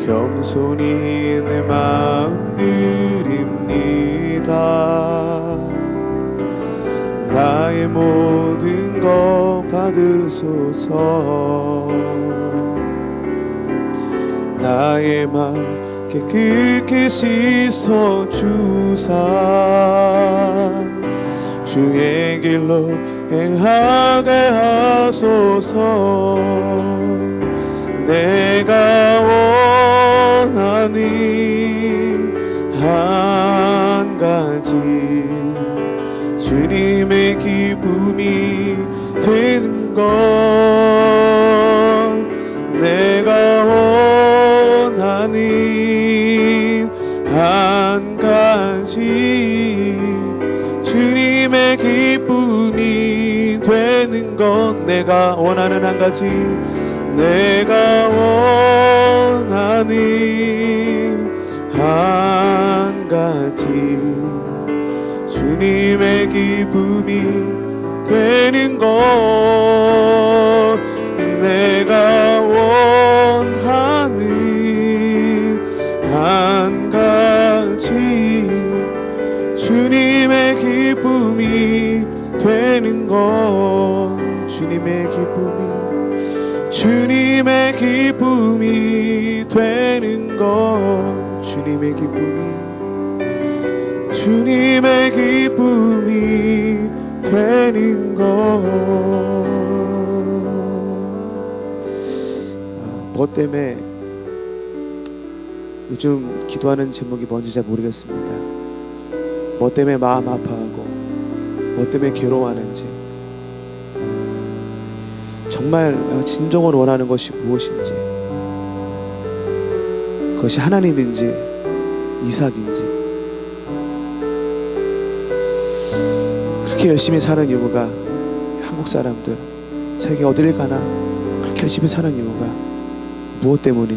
겸손히 내 마음 드립니다. 나의 모든 것 받으소서. 나의 마음 깨끗이 씻어주사. 주의 길로 행하게 하소서. 내가 원하는 한 가지, 주님의 기쁨이 되는 것. 내가 원하는 한 가지, 주님의 기쁨이 되는 것. 내가 원하는 한 가지, 내가 원하는 한 가지, 주님의 기쁨이 되는 것. 내가 원하는 한 가지, 주님의 기쁨이 되는 것. 주님의 기쁨이, 주님의 기쁨이 되는 것. 주님의 기쁨이, 주님의 기쁨이 되는 것. 뭐 때문에 요즘 기도하는 제목이 뭔지 잘 모르겠습니다. 뭐 때문에 마음 아파하고, 뭐 때문에 괴로워하는지, 정말 내가 진정으로 원하는 것이 무엇인지, 그것이 하나님인지 이삭인지, 그렇게 열심히 사는 이유가, 한국 사람들 세계 어디를 가나 그렇게 열심히 사는 이유가 무엇 때문인지